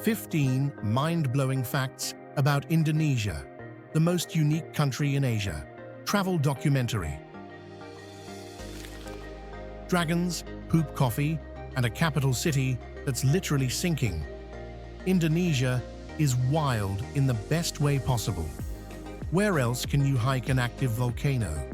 15 mind-blowing facts about Indonesia, the most unique country in Asia. Travel documentary. Dragons, poop coffee, and a capital city that's literally sinking. Indonesia is wild in the best way possible. Where else can you hike an active volcano,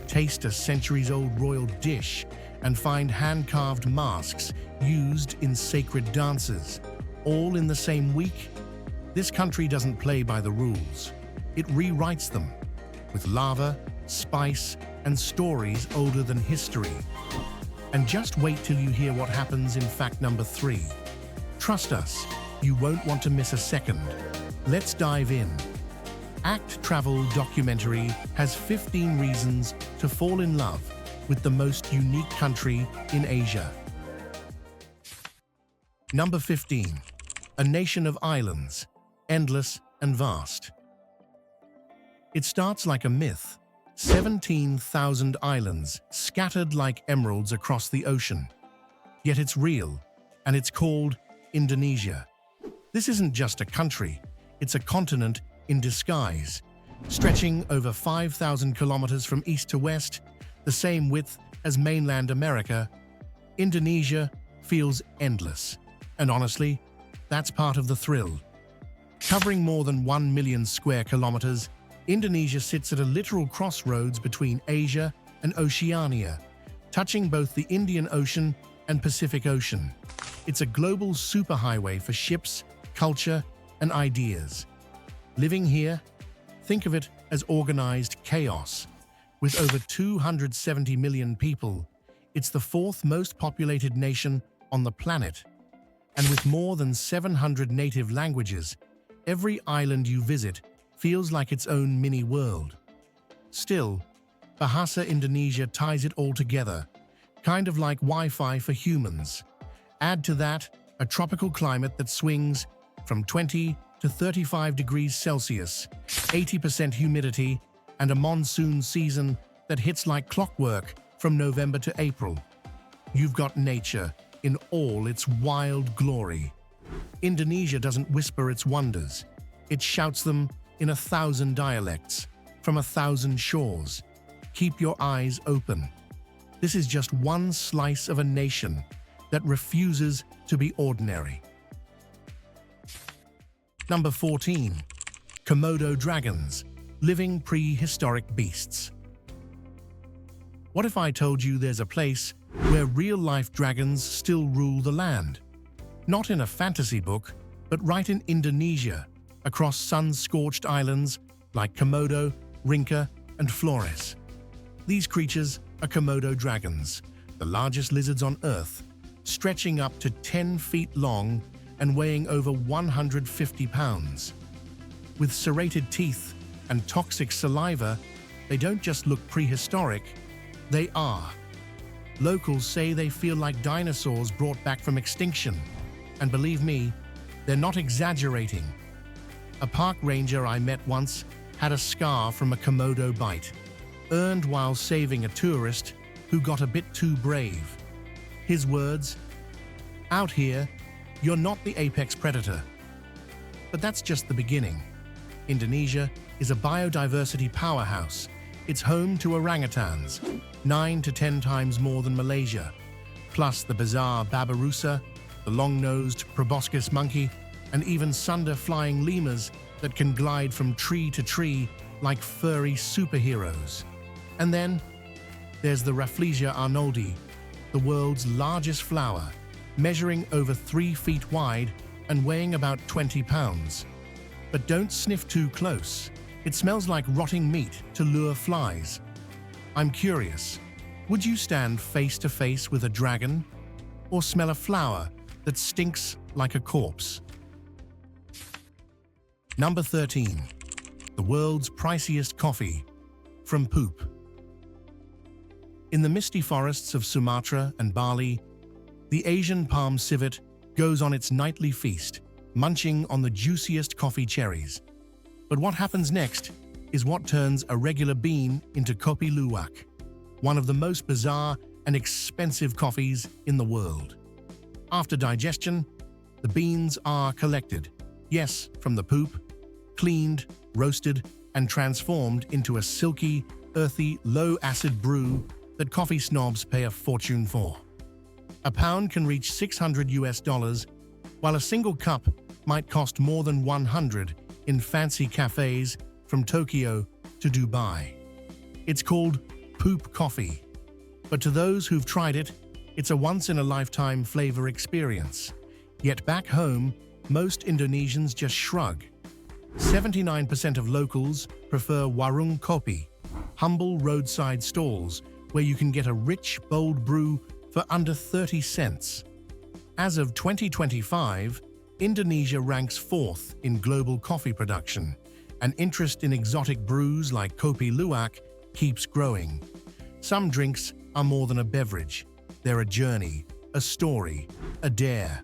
taste a centuries-old royal dish, and find hand-carved masks used in sacred dances, all in the same week? This country doesn't play by the rules. It rewrites them, with lava, spice, and stories older than history. And just wait till you hear what happens in fact number 3. Trust us, you won't want to miss a second. Let's dive in. Act Travel Documentary has 15 reasons to fall in love with the most unique country in Asia. Number 15. A nation of islands, endless and vast. It starts like a myth. 17,000 islands scattered like emeralds across the ocean. Yet it's real, and it's called Indonesia. This isn't just a country, it's a continent in disguise, stretching over 5,000 kilometers from east to west, the same width as mainland America. Indonesia feels endless, and honestly, that's part of the thrill. Covering more than 1 million square kilometers, Indonesia sits at a literal crossroads between Asia and Oceania, touching both the Indian Ocean and Pacific Ocean. It's a global superhighway for ships, culture, and ideas. Living here, think of it as organized chaos. With over 270 million people, it's the 4th most populated nation on the planet. And with more than 700 native languages, every island you visit feels like its own mini-world. Still, Bahasa Indonesia ties it all together, kind of like Wi-Fi for humans. Add to that a tropical climate that swings from 20 to 35 degrees Celsius, 80% humidity, and a monsoon season that hits like clockwork from November to April. You've got nature in all its wild glory. Indonesia doesn't whisper its wonders. It shouts them in 1,000 dialects, from 1,000 shores. Keep your eyes open. This is just one slice of a nation that refuses to be ordinary. Number 14. Komodo dragons, living prehistoric beasts. What if I told you there's a place where real-life dragons still rule the land? Not in a fantasy book, but right in Indonesia, across sun-scorched islands like Komodo, Rinca, and Flores. These creatures are Komodo dragons, the largest lizards on Earth, stretching up to 10 feet long and weighing over 150 pounds. With serrated teeth and toxic saliva, they don't just look prehistoric, they are. Locals say they feel like dinosaurs brought back from extinction. And believe me, they're not exaggerating. A park ranger I met once had a scar from a Komodo bite, earned while saving a tourist who got a bit too brave. His words, "Out here, you're not the apex predator." But that's just the beginning. Indonesia is a biodiversity powerhouse. It's home to orangutans, 9 to 10 times more than Malaysia, plus the bizarre babirusa, the long-nosed proboscis monkey, and even sunder flying lemurs that can glide from tree to tree like furry superheroes. And then there's the Rafflesia arnoldi, the world's largest flower, measuring over 3 feet wide and weighing about 20 pounds. But don't sniff too close. It smells like rotting meat to lure flies. I'm curious, would you stand face to face with a dragon or smell a flower that stinks like a corpse? Number 13. The world's priciest coffee, from poop. In the misty forests of Sumatra and Bali, the Asian palm civet goes on its nightly feast, munching on the juiciest coffee cherries. But what happens next is what turns a regular bean into kopi luwak, one of the most bizarre and expensive coffees in the world. After digestion, The beans are collected, yes, from the poop, cleaned, roasted, and transformed into a silky, earthy, low-acid brew that coffee snobs pay a fortune for. A pound can reach $600, while a single cup might cost more than 100 in fancy cafes from Tokyo to Dubai. It's called poop coffee, but to those who've tried it, it's a once-in-a-lifetime flavor experience. Yet back home, most Indonesians just shrug. 79% of locals prefer warung kopi, humble roadside stalls where you can get a rich, bold brew for under 30 cents. As of 2025, Indonesia ranks 4th in global coffee production, and interest in exotic brews like kopi luwak keeps growing. Some drinks are more than a beverage. They're a journey, a story, a dare.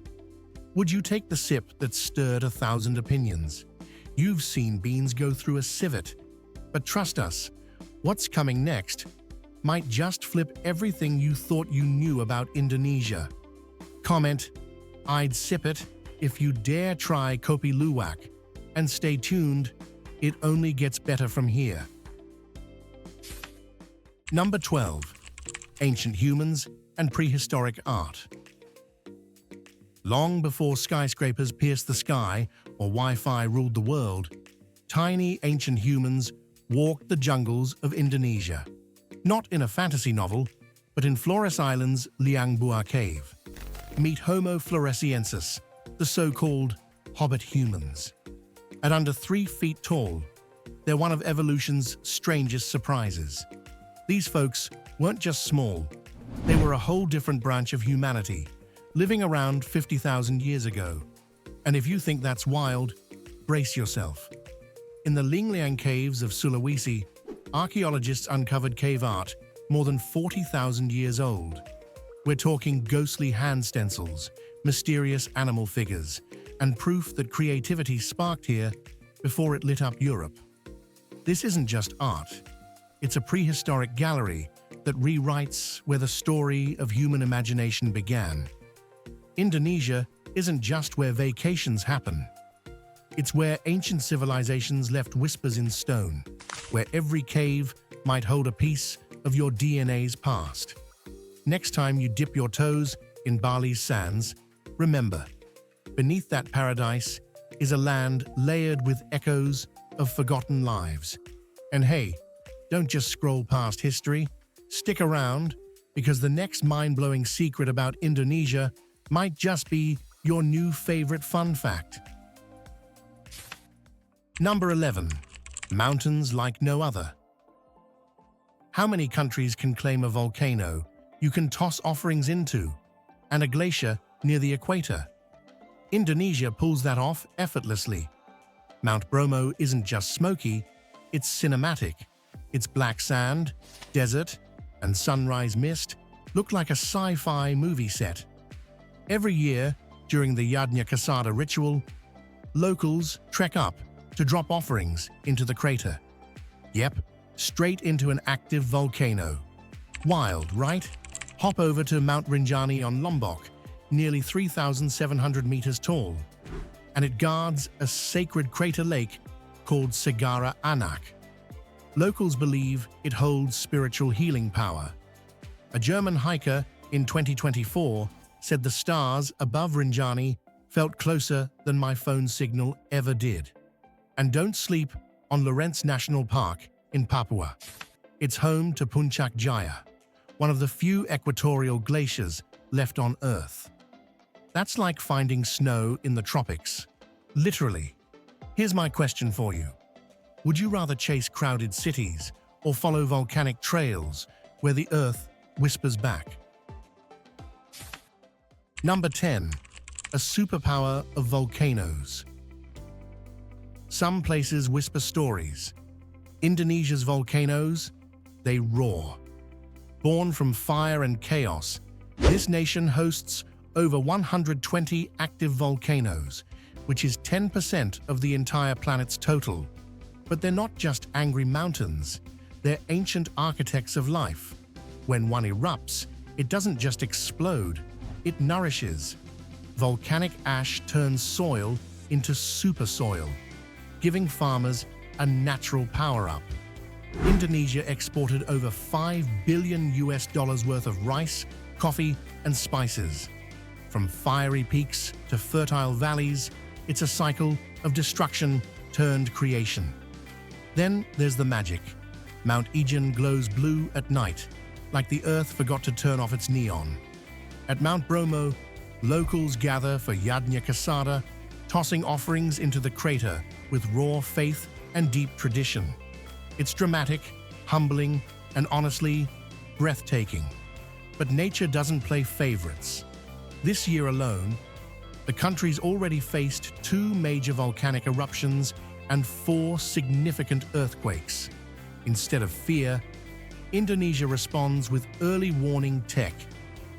Would you take the sip that stirred 1,000 opinions? You've seen beans go through a civet. But trust us, what's coming next might just flip everything you thought you knew about Indonesia. Comment, "I'd sip it," if you dare try kopi luwak. And stay tuned, it only gets better from here. Number 12. Ancient humans and prehistoric art. Long before skyscrapers pierced the sky or Wi-Fi ruled the world, tiny ancient humans walked the jungles of Indonesia. Not in a fantasy novel, but in Flores Island's Liang Bua Cave. Meet Homo floresiensis, the so-called hobbit humans. At under 3 feet tall, they're one of evolution's strangest surprises. These folks weren't just small, they were a whole different branch of humanity, living around 50,000 years ago. And if you think that's wild, brace yourself. In the Lingliang Caves of Sulawesi, archaeologists uncovered cave art more than 40,000 years old. We're talking ghostly hand stencils, mysterious animal figures, and proof that creativity sparked here before it lit up Europe. This isn't just art. It's a prehistoric gallery that rewrites where the story of human imagination began. Indonesia isn't just where vacations happen. It's where ancient civilizations left whispers in stone, where every cave might hold a piece of your DNA's past. Next time you dip your toes in Bali's sands, remember, beneath that paradise is a land layered with echoes of forgotten lives. And hey, don't just scroll past history. Stick around, because the next mind-blowing secret about Indonesia might just be your new favorite fun fact. Number 11. Mountains like no other. How many countries can claim a volcano you can toss offerings into, and a glacier near the equator? Indonesia pulls that off effortlessly. Mount Bromo isn't just smoky, it's cinematic. Its black sand, desert, and sunrise mist look like a sci-fi movie set. Every year, during the Yadnya Kasada ritual, locals trek up to drop offerings into the crater. Yep, straight into an active volcano. Wild, right? Hop over to Mount Rinjani on Lombok, nearly 3,700 meters tall, and it guards a sacred crater lake called Segara Anak. Locals believe it holds spiritual healing power. A German hiker in 2024 said the stars above Rinjani felt closer than my phone signal ever did. And don't sleep on Lawrence National Park in Papua. It's home to Puncak Jaya, one of the few equatorial glaciers left on Earth. That's like finding snow in the tropics. Literally. Here's my question for you. Would you rather chase crowded cities or follow volcanic trails where the Earth whispers back? Number 10. A superpower of volcanoes. Some places whisper stories. Indonesia's volcanoes, they roar. Born from fire and chaos, this nation hosts over 120 active volcanoes, which is 10% of the entire planet's total. But they're not just angry mountains, they're ancient architects of life. When one erupts, it doesn't just explode, it nourishes. volcanic ash turns soil into super soil, giving farmers a natural power-up. Indonesia exported over $5 billion worth of rice, coffee, and spices. From fiery peaks to fertile valleys, it's a cycle of destruction turned creation. Then there's the magic. Mount Ijen glows blue at night, like the earth forgot to turn off its neon. At Mount Bromo, locals gather for Yadnya Kasada, tossing offerings into the crater with raw faith and deep tradition. It's dramatic, humbling, and honestly, breathtaking. But nature doesn't play favorites. This year alone, the country's already faced 2 major volcanic eruptions and 4 significant earthquakes. Instead of fear, Indonesia responds with early warning tech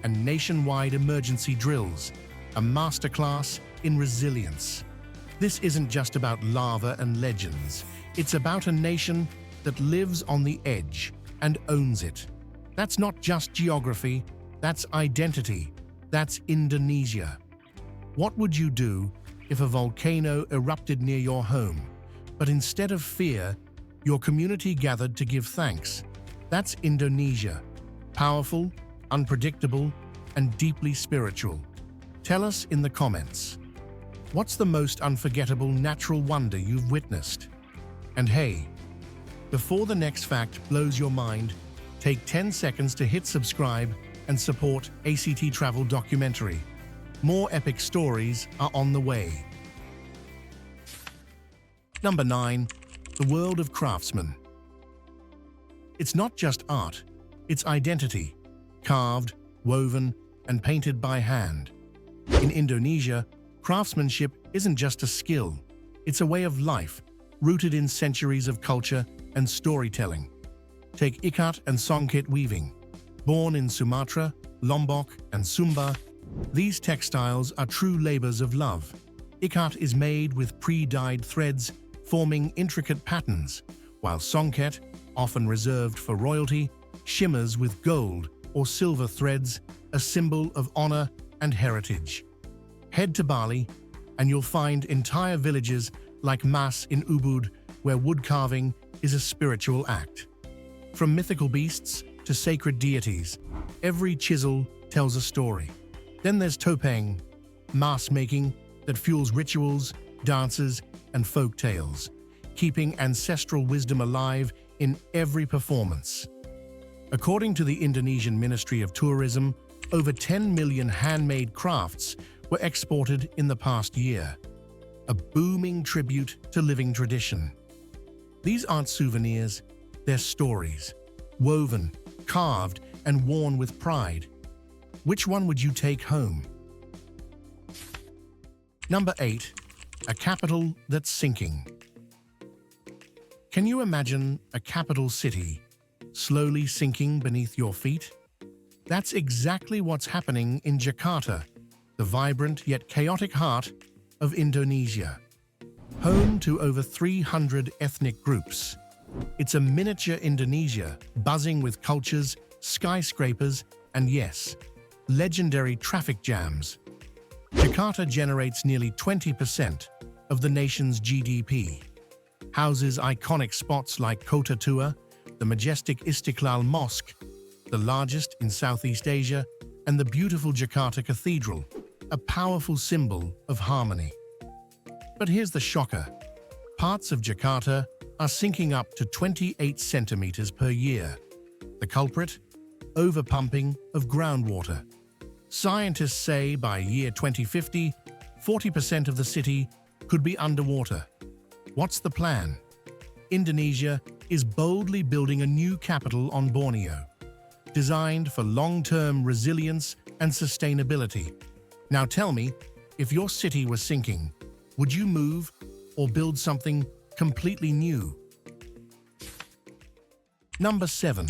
and nationwide emergency drills, a masterclass in resilience. This isn't just about lava and legends. It's about a nation that lives on the edge and owns it. That's not just geography, that's identity, that's Indonesia. What would you do if a volcano erupted near your home, but instead of fear, your community gathered to give thanks? That's Indonesia. Powerful, unpredictable, and deeply spiritual. Tell us in the comments. What's the most unforgettable natural wonder you've witnessed? And hey, before the next fact blows your mind, take 10 seconds to hit subscribe and support ACT Travel Documentary. More epic stories are on the way. Number 9. The world of craftsmen. It's not just art, it's identity, carved, woven, and painted by hand. In Indonesia, craftsmanship isn't just a skill, it's a way of life, rooted in centuries of culture and storytelling. Take ikat and songket weaving. Born in Sumatra, Lombok, and Sumba, these textiles are true labors of love. Ikat is made with pre-dyed threads, forming intricate patterns, while songket, often reserved for royalty, shimmers with gold or silver threads, a symbol of honor and heritage. Head to Bali, and you'll find entire villages like Mas in Ubud, where wood carving is a spiritual act. From mythical beasts to sacred deities, every chisel tells a story. Then there's topeng, mask making that fuels rituals, dances, and folk tales, keeping ancestral wisdom alive in every performance. According to the Indonesian Ministry of Tourism, over 10 million handmade crafts were exported in the past year, a booming tribute to living tradition. These aren't souvenirs, they're stories, woven, carved, and worn with pride. Which one would you take home? Number 8. A capital that's sinking. Can you imagine a capital city slowly sinking beneath your feet? That's exactly what's happening in Jakarta, the vibrant yet chaotic heart of Indonesia. Home to over 300 ethnic groups, it's a miniature Indonesia buzzing with cultures, skyscrapers, and yes, legendary traffic jams. Jakarta generates nearly 20% of the nation's GDP, houses iconic spots like Kota Tua, the majestic Istiqlal Mosque, the largest in Southeast Asia, and the beautiful Jakarta Cathedral, a powerful symbol of harmony. But here's the shocker. Parts of Jakarta are sinking up to 28 centimeters per year. The culprit? Overpumping of groundwater. Scientists say by year 2050, 40% of the city could be underwater. What's the plan? Indonesia is boldly building a new capital on Borneo, designed for long-term resilience and sustainability. Now tell me, if your city was sinking, would you move or build something completely new? Number 7.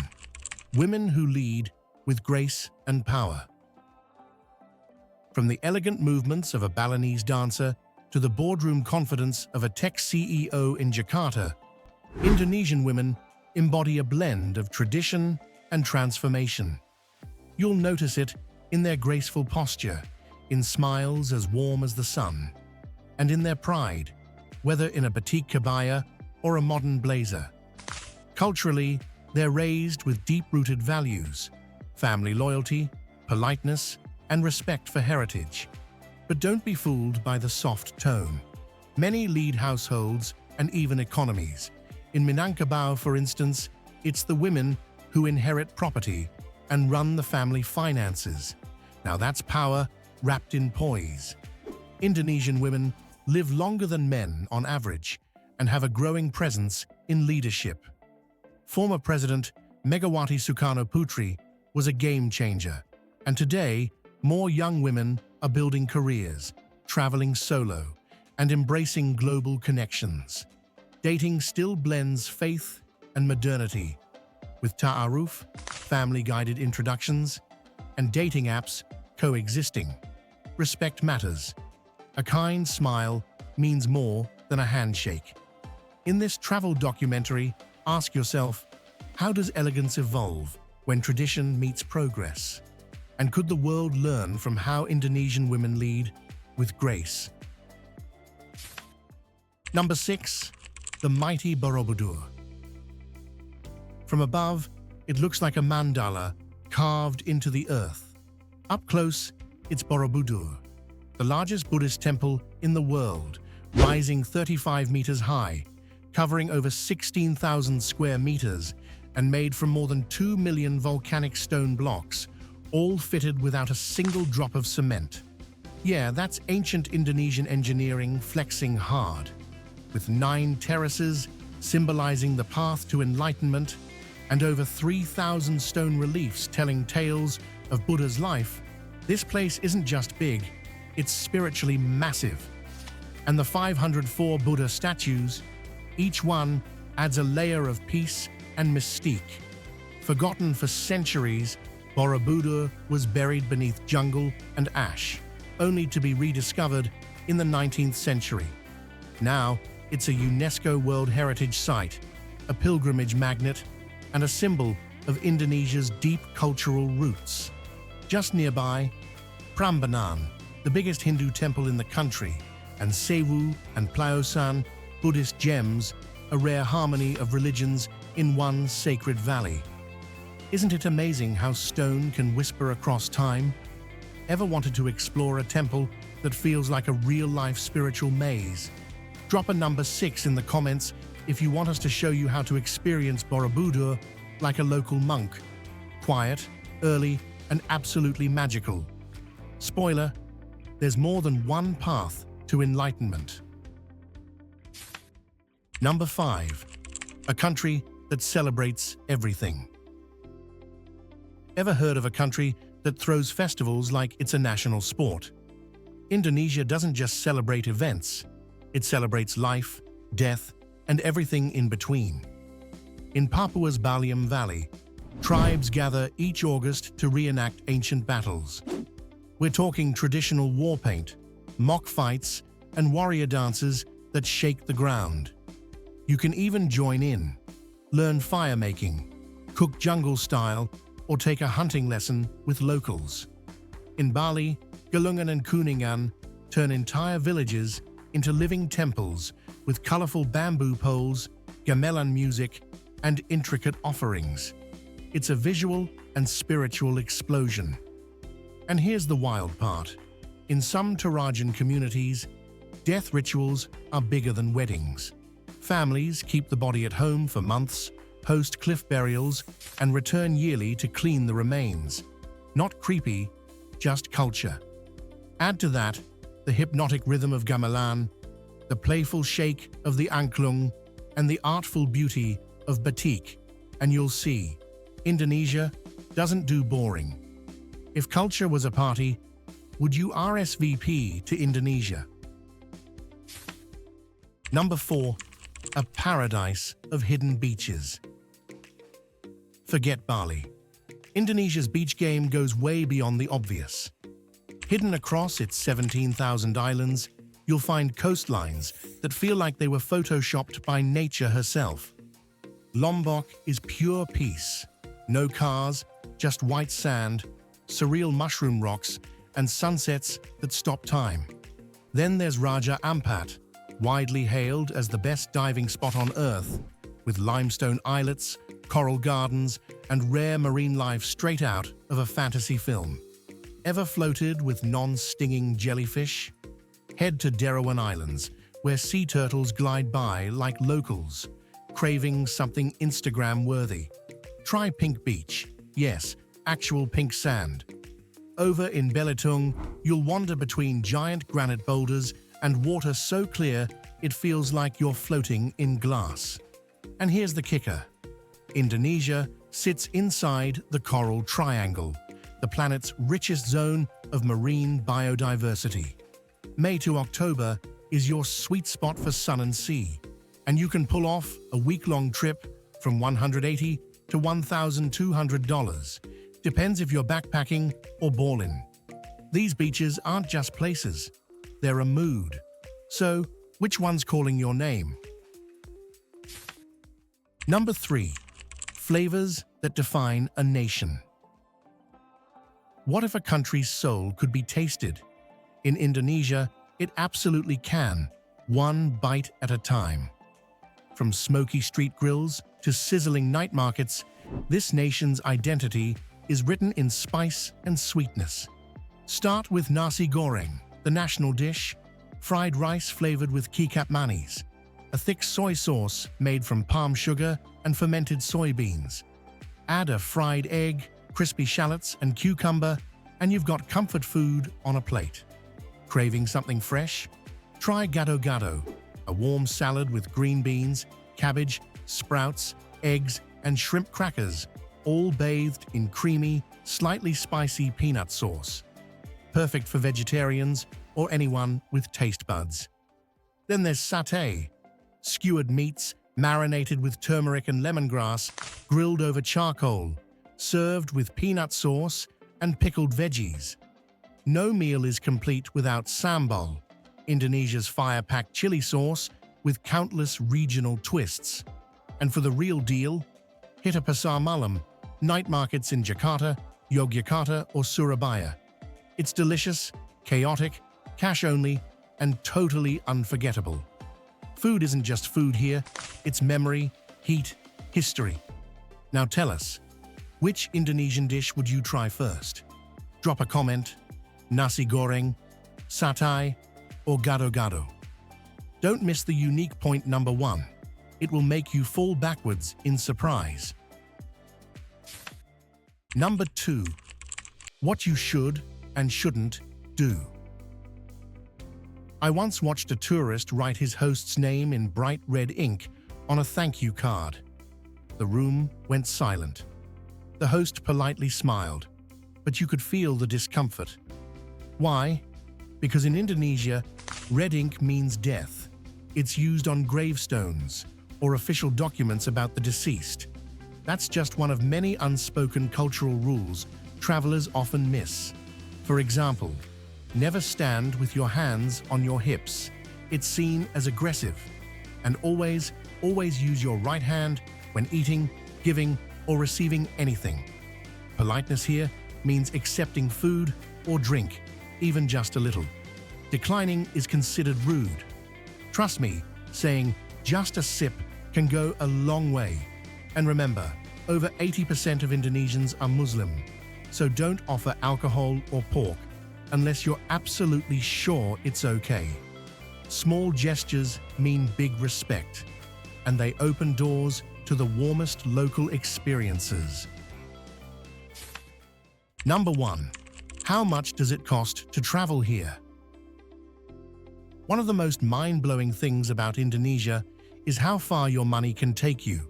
Women who lead with grace and power. From the elegant movements of a Balinese dancer to the boardroom confidence of a tech CEO in Jakarta, Indonesian women embody a blend of tradition and transformation. You'll notice it in their graceful posture, in smiles as warm as the sun, and in their pride, whether in a batik kebaya or a modern blazer. Culturally, they're raised with deep-rooted values, family loyalty, politeness, and respect for heritage. But don't be fooled by the soft tone. Many lead households and even economies. In Minangkabau, for instance, it's the women who inherit property and run the family finances. Now that's power wrapped in poise. Indonesian women live longer than men on average and have a growing presence in leadership. Former President Megawati Sukarno-Putri was a game changer, and today more young women are building careers, traveling solo, and embracing global connections. Dating still blends faith and modernity, with ta'aruf, family-guided introductions, and dating apps coexisting. Respect matters. A kind smile means more than a handshake. In this travel documentary, ask yourself, how does elegance evolve when tradition meets progress? And could the world learn from how Indonesian women lead with grace? Number 6. The mighty Borobudur. From above, it looks like a mandala carved into the earth. Up close, it's Borobudur, the largest Buddhist temple in the world, rising 35 meters high, covering over 16,000 square meters, and made from more than 2 million volcanic stone blocks, all fitted without a single drop of cement. Yeah, that's ancient Indonesian engineering flexing hard. With 9 terraces symbolizing the path to enlightenment, and over 3,000 stone reliefs telling tales of Buddha's life, this place isn't just big, it's spiritually massive. And the 504 Buddha statues, each one adds a layer of peace and mystique. Forgotten for centuries, Borobudur was buried beneath jungle and ash, only to be rediscovered in the 19th century. Now, it's a UNESCO World Heritage Site, a pilgrimage magnet, and a symbol of Indonesia's deep cultural roots. Just nearby, Prambanan, the biggest Hindu temple in the country, and Sewu and Plaosan, Buddhist gems, a rare harmony of religions in one sacred valley. Isn't it amazing how stone can whisper across time? Ever wanted to explore a temple that feels like a real-life spiritual maze? Drop a number 6 in the comments if you want us to show you how to experience Borobudur like a local monk. Quiet, early, and absolutely magical. Spoiler, there's more than one path to enlightenment. Number 5. A country that celebrates everything. Ever heard of a country that throws festivals like it's a national sport? Indonesia doesn't just celebrate events, it celebrates life, death, and everything in between. In Papua's Baliam Valley, tribes gather each August to reenact ancient battles. We're talking traditional war paint, mock fights, and warrior dances that shake the ground. You can even join in, learn fire making, cook jungle style, or take a hunting lesson with locals. In Bali, Galungan and Kuningan turn entire villages into living temples with colorful bamboo poles, gamelan music, and intricate offerings. It's a visual and spiritual explosion. And here's the wild part. In some Torajan communities, death rituals are bigger than weddings. Families keep the body at home for months, host cliff burials, and return yearly to clean the remains. Not creepy, just culture. Add to that the hypnotic rhythm of gamelan, the playful shake of the angklung, and the artful beauty of batik, and you'll see, Indonesia doesn't do boring. If culture was a party, would you RSVP to Indonesia? Number 4. A paradise of hidden beaches. Forget Bali. Indonesia's beach game goes way beyond the obvious. Hidden across its 17,000 islands, you'll find coastlines that feel like they were photoshopped by nature herself. Lombok is pure peace. No cars, just white sand, surreal mushroom rocks, and sunsets that stop time. Then there's Raja Ampat, widely hailed as the best diving spot on Earth, with limestone islets, coral gardens, and rare marine life straight out of a fantasy film. Ever floated with non-stinging jellyfish? Head to Derawan Islands, where sea turtles glide by like locals, craving something Instagram-worthy. Try Pink Beach. Yes, actual pink sand. Over in Belitung, you'll wander between giant granite boulders and water so clear it feels like you're floating in glass. And here's the kicker. Indonesia sits inside the Coral Triangle, the planet's richest zone of marine biodiversity. May to October is your sweet spot for sun and sea, and you can pull off a week-long trip from $180 to $1,200. Depends if you're backpacking or balling. These beaches aren't just places, they're a mood. So, which one's calling your name? Number 3. Flavors that define a nation. What if a country's soul could be tasted? In Indonesia, it absolutely can, one bite at a time. From smoky street grills to sizzling night markets, this nation's identity is written in spice and sweetness. Start with nasi goreng, the national dish, fried rice flavored with kicap manis, a thick soy sauce made from palm sugar and fermented soybeans. Add a fried egg, crispy shallots, and cucumber, and you've got comfort food on a plate. Craving something fresh? Try gado-gado, a warm salad with green beans, cabbage, sprouts, eggs, and shrimp crackers, all bathed in creamy, slightly spicy peanut sauce. Perfect for vegetarians or anyone with taste buds. Then there's satay, skewered meats marinated with turmeric and lemongrass, grilled over charcoal, served with peanut sauce and pickled veggies. No meal is complete without sambal, Indonesia's fire-packed chili sauce with countless regional twists. And for the real deal, hit a pasar malam, night markets in Jakarta, Yogyakarta, or Surabaya. It's delicious, chaotic, cash only, and totally unforgettable. Food isn't just food here, it's memory, heat, history. Now tell us, which Indonesian dish would you try first? Drop a comment, nasi goreng, satay, or gado-gado. Don't miss the unique point number 1. It will make you fall backwards in surprise. Number 2. What you should and shouldn't do. I once watched a tourist write his host's name in bright red ink on a thank you card. The room went silent. The host politely smiled, but you could feel the discomfort. Why? Because in Indonesia, red ink means death. It's used on gravestones or official documents about the deceased. That's just one of many unspoken cultural rules travelers often miss. For example, never stand with your hands on your hips. It's seen as aggressive. And always use your right hand when eating, giving, or receiving anything. Politeness here means accepting food or drink, even just a little. Declining is considered rude. Trust me, saying just a sip can go a long way. And remember, over 80% of Indonesians are Muslim, so don't offer alcohol or pork unless you're absolutely sure it's okay. Small gestures mean big respect, and they open doors to the warmest local experiences. Number 1. How much does it cost to travel here? One of the most mind-blowing things about Indonesia is how far your money can take you.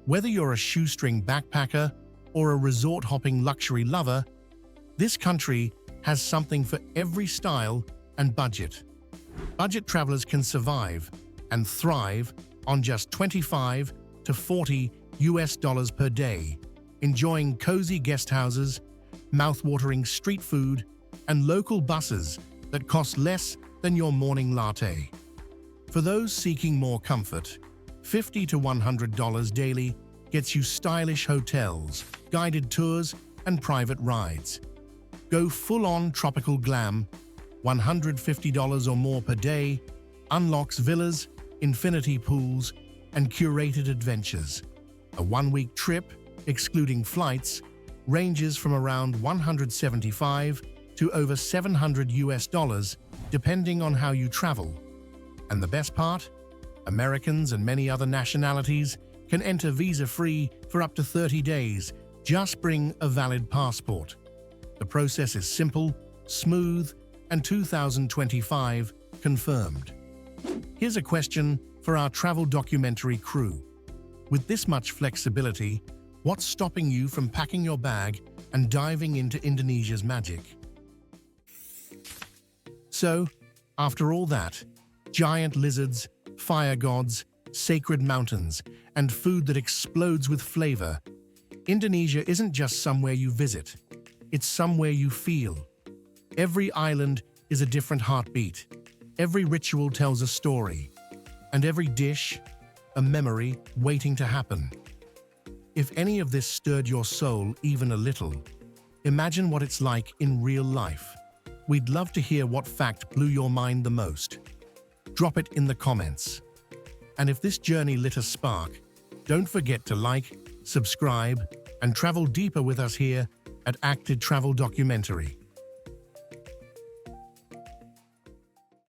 Whether you're a shoestring backpacker or a resort-hopping luxury lover, this country has something for every style and budget. Budget travelers can survive and thrive on just $25 to $40 per day, enjoying cozy guest houses, mouth-watering street food, and local buses that cost less than your morning latte. For those seeking more comfort, $50 to $100 daily gets you stylish hotels, guided tours, and private rides. Go full-on tropical glam, $150 or more per day, unlocks villas, infinity pools, and curated adventures. A one-week trip, excluding flights, ranges from around 175 to over $700 depending on how you travel. And the best part? Americans and many other nationalities can enter visa-free for up to 30 days. Just bring a valid passport. The process is simple, smooth, and 2025 confirmed. Here's a question for our travel documentary crew. With this much flexibility, what's stopping you from packing your bag and diving into Indonesia's magic? So, after all that, giant lizards, fire gods, sacred mountains, and food that explodes with flavor, Indonesia isn't just somewhere you visit, it's somewhere you feel. Every island is a different heartbeat, every ritual tells a story, and every dish, a memory waiting to happen. If any of this stirred your soul even a little, imagine what it's like in real life. We'd love to hear what fact blew your mind the most. Drop it in the comments. And if this journey lit a spark, don't forget to like, subscribe, and travel deeper with us here at Acted Travel Documentary.